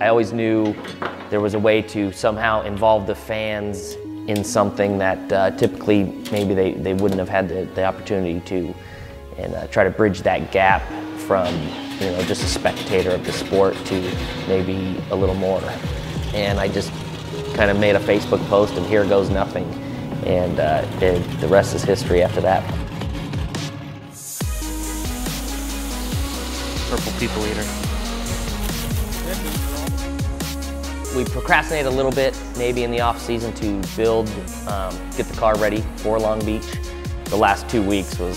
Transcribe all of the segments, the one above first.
I always knew there was a way to somehow involve the fans in something that typically maybe they wouldn't have had the opportunity to, and try to bridge that gap from just a spectator of the sport to maybe a little more. And I just kind of made a Facebook post, and here goes nothing. And the rest is history after that. Purple people eater. We procrastinated a little bit, maybe in the off season, to build, get the car ready for Long Beach. The last 2 weeks was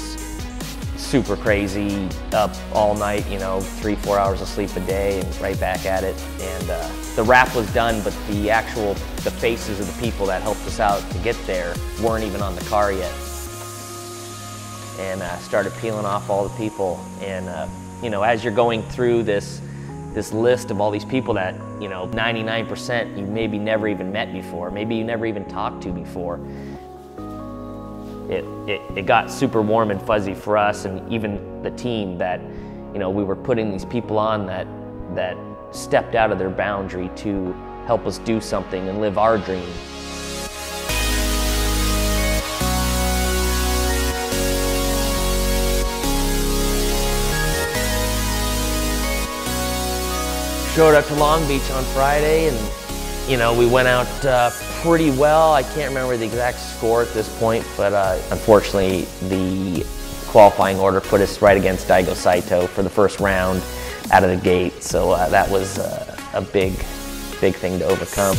super crazy, up all night, 3-4 hours of sleep a day, and right back at it. And the wrap was done, but the faces of the people that helped us out to get there weren't even on the car yet. And started peeling off all the people. And as you're going through this list of all these people that 99% you maybe never even met before, maybe you never even talked to before. It got super warm and fuzzy for us, and even the team, that we were putting these people on that stepped out of their boundary to help us do something and live our dream. Showed up to Long Beach on Friday, and we went out pretty well. I can't remember the exact score at this point, but unfortunately the qualifying order put us right against Daigo Saito for the first round out of the gate. So that was a big thing to overcome.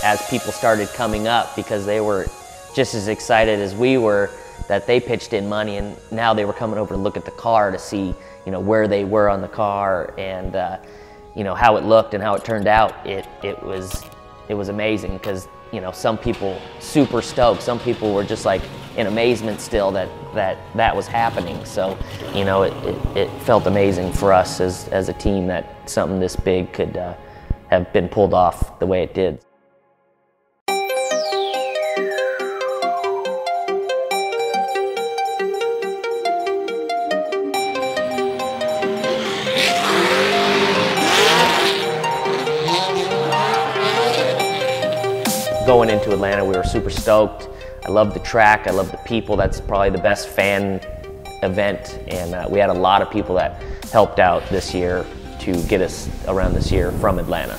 As people started coming up, because they were just as excited as we were that they pitched in money, and now they were coming over to look at the car to see where they were on the car, and how it looked and how it turned out. It was amazing, because some people super stoked, some people were just like in amazement still that was happening. So it felt amazing for us as a team that something this big could have been pulled off the way it did. Going into Atlanta, we were super stoked. I love the track, I love the people. That's probably the best fan event, and we had a lot of people that helped out this year to get us around this year from Atlanta.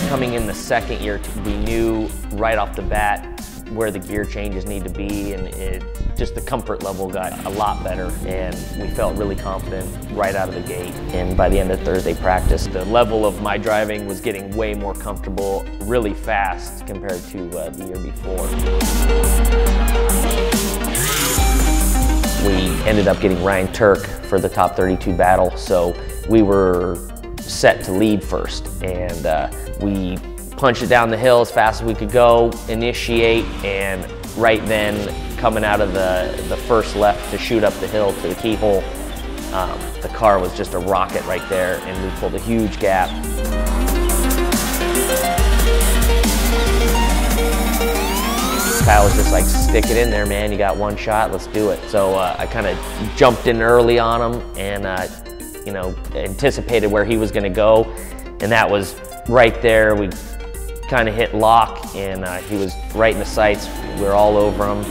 Coming in the second year, we knew right off the bat where the gear changes need to be, and just the comfort level got a lot better, and we felt really confident right out of the gate. And by the end of Thursday practice, the level of my driving was getting way more comfortable really fast compared to the year before. We ended up getting Ryan Turk for the top 32 battle, so we were set to lead first, and we punched it down the hill as fast as we could go, initiate, and right then, coming out of the first left to shoot up the hill to the keyhole, the car was just a rocket right there, and we pulled a huge gap. Kyle was just like, stick it in there, man, you got one shot, let's do it. So I kind of jumped in early on him, and anticipated where he was gonna go, and that was right there. We kind of hit lock, and he was right in the sights. We were all over him.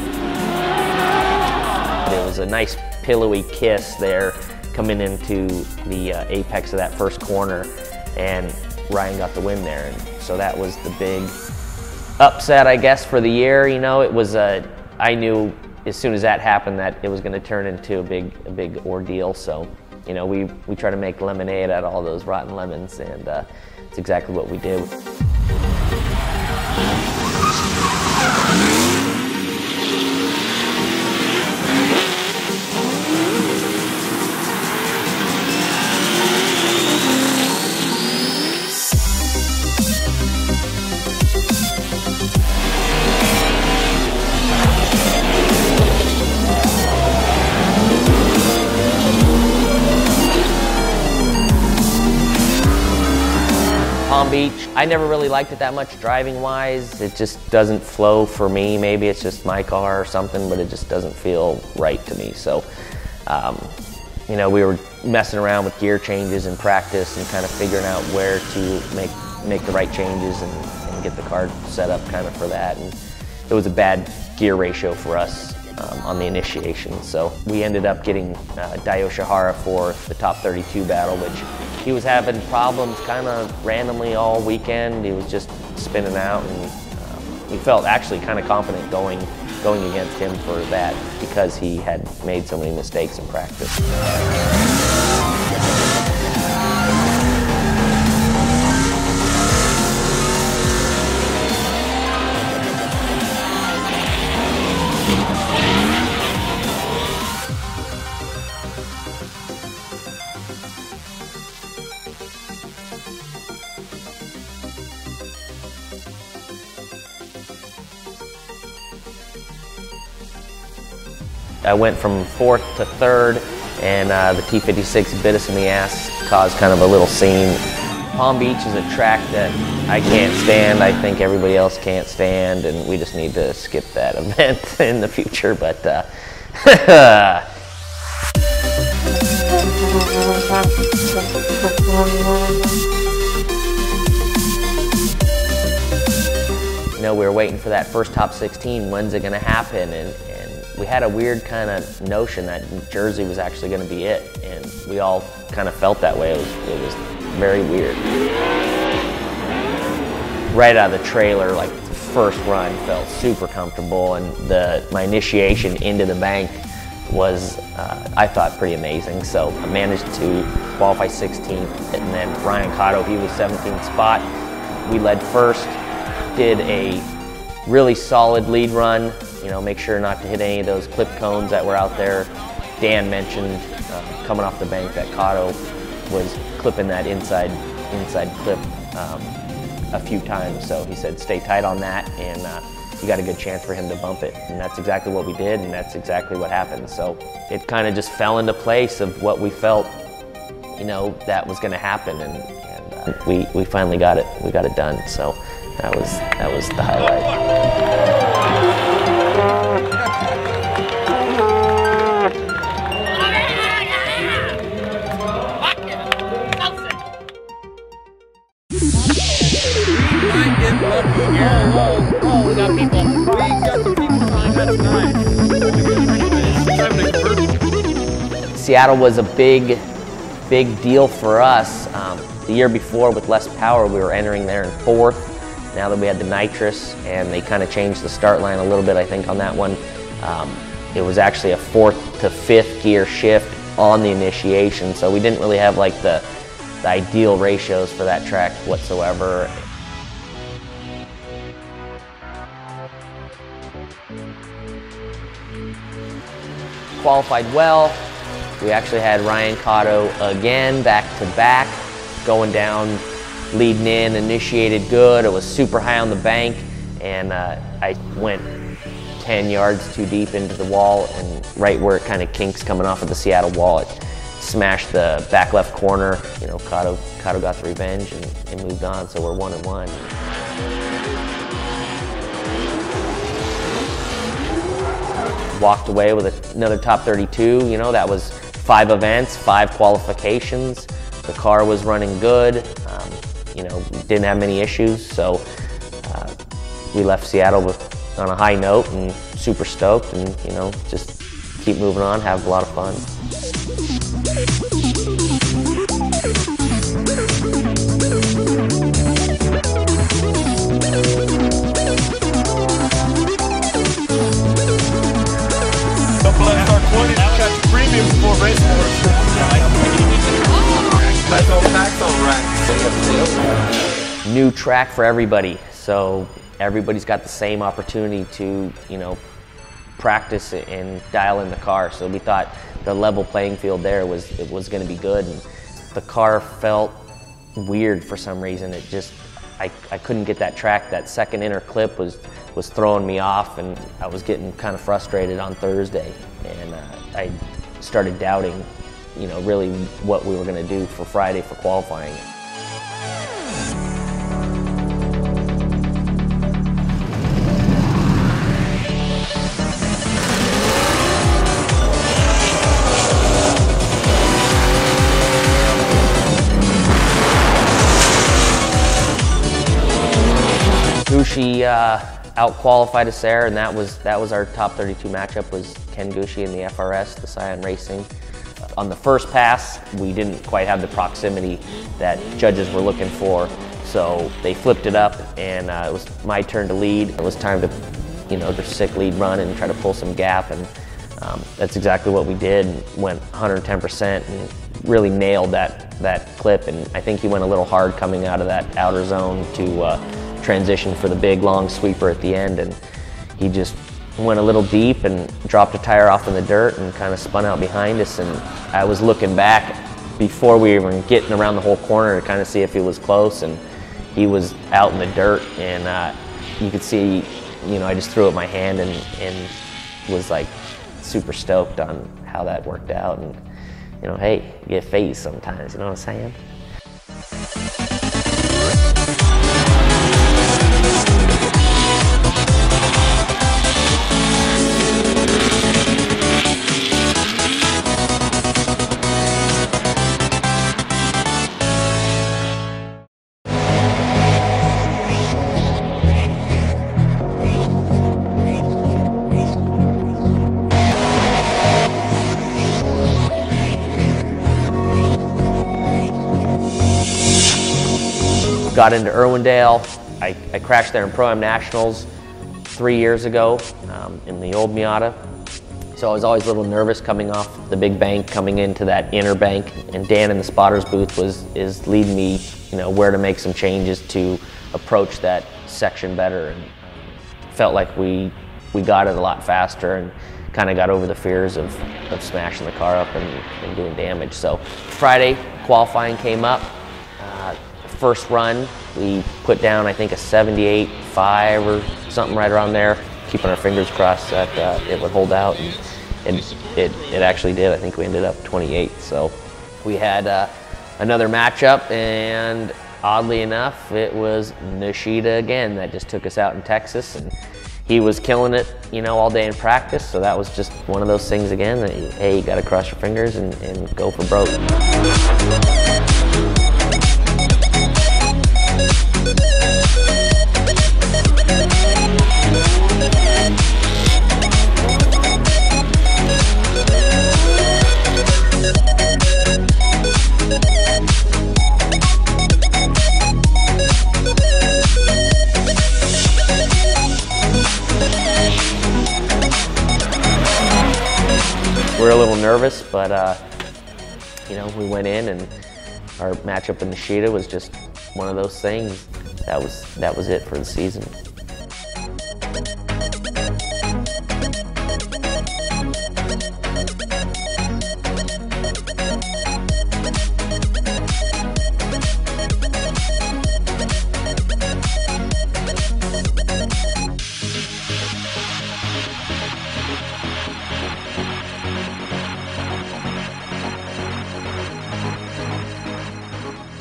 It was a nice pillowy kiss there coming into the apex of that first corner, and Ryan got the win there. And so that was the big upset, I guess, for the year. It was I knew as soon as that happened that it was going to turn into a big ordeal. So we try to make lemonade out of all those rotten lemons, and it's exactly what we did. Beach. I never really liked it that much driving wise. It just doesn't flow for me. Maybe it's just my car or something, but it just doesn't feel right to me. So, you know, we were messing around with gear changes in practice and kind of figuring out where to make the right changes and get the car set up kind of for that. And it was a bad gear ratio for us on the initiation. So we ended up getting Dio Shihara for the top 32 battle, which he was having problems kind of randomly all weekend. He was just spinning out, and we felt actually kind of confident going against him for that because he had made so many mistakes in practice. I went from 4th to 3rd, and the T56 bit us in the ass, caused kind of a little scene. Palm Beach is a track that I can't stand. I think everybody else can't stand, and we just need to skip that event in the future. But you know, we were waiting for that first top 16. When's it going to happen? And we had a weird kind of notion that Jersey was actually going to be it, and we all kind of felt that way. It was very weird. Right out of the trailer, like the first run felt super comfortable, and my initiation into the bank was, I thought, pretty amazing. So I managed to qualify 16th, and then Ryan Cotto, he was 17th spot. We led first, did a really solid lead run. You know, make sure not to hit any of those clip cones that were out there. Dan mentioned coming off the bank that Cotto was clipping that inside clip a few times. So he said, stay tight on that, and you got a good chance for him to bump it. And that's exactly what we did, and that's exactly what happened. So it kind of just fell into place of what we felt, you know, that was going to happen, and we finally got it. We got it done. So that was the highlight. Oh, we got people. We got some people behind us tonight. Seattle was a big deal for us. The year before, with less power, we were entering there in 4th. Now that we had the nitrous, and they kind of changed the start line a little bit, I think, on that one. It was actually a 4th to 5th gear shift on the initiation, so we didn't really have like the ideal ratios for that track whatsoever. Qualified well. We actually had Ryan Cotto again, back to back, going down, leading in, initiated good. It was super high on the bank, and I went 10 yards too deep into the wall, and right where it kind of kinks coming off of the Seattle wall, it smashed the back left corner. You know, Cotto got the revenge and moved on, so we're 1-1. Walked away with another top 32. You know, that was 5 events, 5 qualifications. The car was running good. You know, didn't have many issues, so we left Seattle on a high note and super stoked, and you know, just keep moving on, have a lot of fun. New track for everybody, so everybody's got the same opportunity to, you know, practice and dial in the car. So we thought the level playing field there was going to be good, and the car felt weird for some reason. It just, I couldn't get that track. That second inner clip was throwing me off, and I was getting kind of frustrated on Thursday, and I started doubting, you know, really what we were going to do for Friday for qualifying. Gushi out-qualified us there, and that was our top 32 matchup, was Ken Gushi in the FRS, the Scion Racing. On the first pass, we didn't quite have the proximity that judges were looking for, so they flipped it up, and it was my turn to lead. It was time to, just sick lead run and try to pull some gap, and that's exactly what we did. Went 110% and really nailed that clip, and I think he went a little hard coming out of that outer zone to transition for the big long sweeper at the end, and he just went a little deep and dropped a tire off in the dirt and kind of spun out behind us. And I was looking back before we were getting around the whole corner to kind of see if he was close, and he was out in the dirt, and you could see, I just threw up my hand and was like super stoked on how that worked out. And hey, you get phased sometimes, you know what I'm saying? Got into Irwindale. I crashed there in Pro-Am Nationals 3 years ago in the old Miata. So I was always a little nervous coming off the big bank, coming into that inner bank. And Dan in the spotter's booth is leading me, where to make some changes to approach that section better. And felt like we got it a lot faster and kind of got over the fears of smashing the car up and doing damage. So Friday, qualifying came up. First run, we put down, I think, a 78.5 or something right around there, keeping our fingers crossed that it would hold out, and it actually did. I think we ended up 28. So we had another matchup, and oddly enough, it was Nishida again that just took us out in Texas, and he was killing it, all day in practice. So that was just one of those things again that, hey, you got to cross your fingers and go for broke. We were a little nervous, but we went in, and our matchup in Nishida was just one of those things. That was it for the season.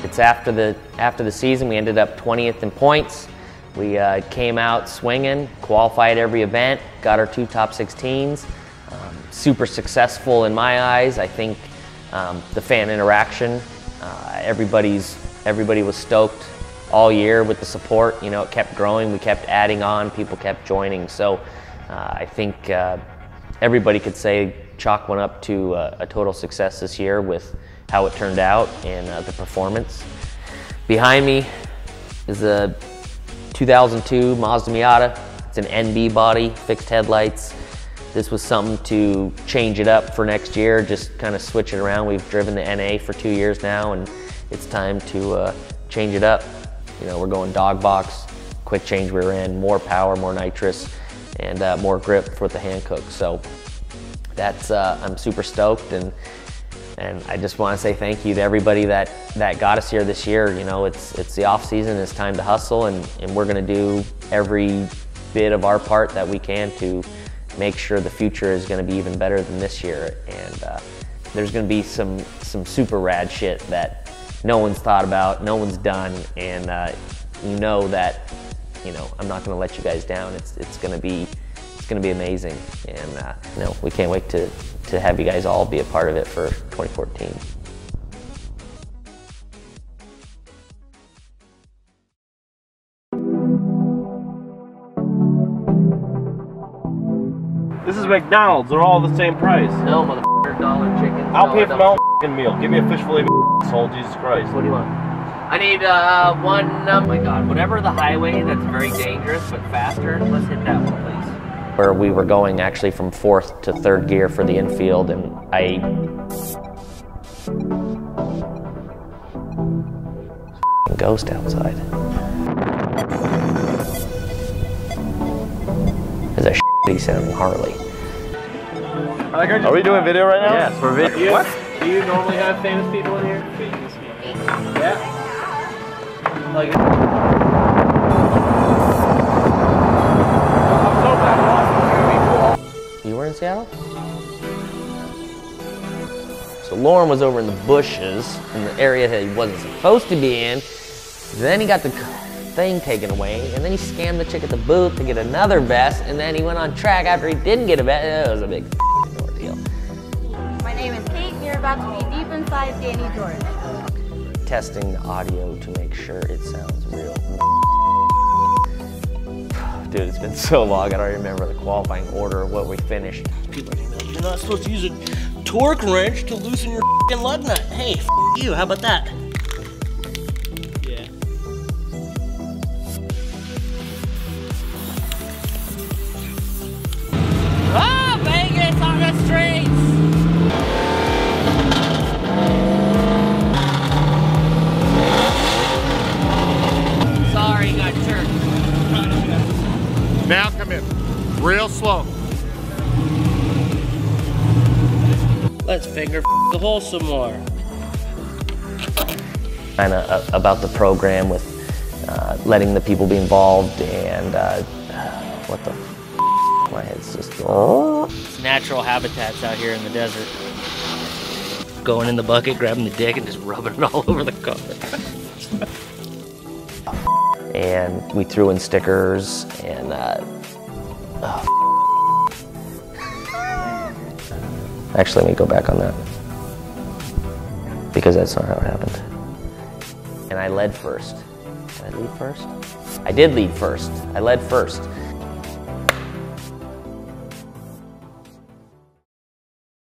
It's after the season, we ended up 20th in points. We came out swinging, qualified every event, got our 2 top 16s. Super successful in my eyes. I think the fan interaction, everybody was stoked all year with the support. It kept growing, we kept adding on, people kept joining. So I think everybody could say chalk went up to a total success this year with how it turned out and the performance. Behind me is a 2002 Mazda Miata. It's an NB body, fixed headlights. This was something to change it up for next year, just kind of switch it around. We've driven the NA for 2 years now, and it's time to change it up. We're going dog box, quick change rear end, more power, more nitrous, and more grip for the Hankook. So that's I'm super stoked, and I just want to say thank you to everybody that got us here this year. It's the off season, it's time to hustle, and we're going to do every bit of our part that we can to make sure the future is going to be even better than this year. And there's going to be some super rad shit that no one's thought about, no one's done, and that I'm not going to let you guys down. It's going to be amazing, and we can't wait to have you guys all be a part of it for 2014. is McDonald's. They're all the same price. No, motherfucker, dollar chicken. I'll pay for my own f***ing meal. Give me a fish fillet, soul, Jesus Christ. What do you want? I need one, oh my God, whatever the highway that's very dangerous but faster, let's hit that one, please. Where we were going actually from 4th to 3rd gear for the infield, and ghost outside. There's a shitty sounding Harley. Are we doing video right now? Yes, we're video. What? Do you normally have famous people in here? Famous people. Yeah. Like. I'm so glad You were in Seattle? So Lauren was over in the bushes, in the area that he wasn't supposed to be in. Then he got the thing taken away, and then he scammed the chick at the booth to get another vest, and then he went on track after he didn't get a vest. It was a big ordeal. My name is Kate, and you're about to be deep inside Danny George. Testing the audio to make sure it sounds real. Dude, it's been so long, I don't remember the qualifying order of what we finished. People are gonna be like, you're not supposed to use a torque wrench to loosen your f***ing lug nut. Hey, f*** you, how about that? Yeah. Ah, Vegas on the streets! Sorry, got jerked. Now come in, real slow. Let's finger the hole some more. Kind of about the program with letting the people be involved and what the my head's just It's natural habitats out here in the desert. Going in the bucket, grabbing the dick, and just rubbing it all over the car. and we threw in stickers and actually, let me go back on that because that's not how it happened. And I led first. Did I lead first? I did lead first. I led first.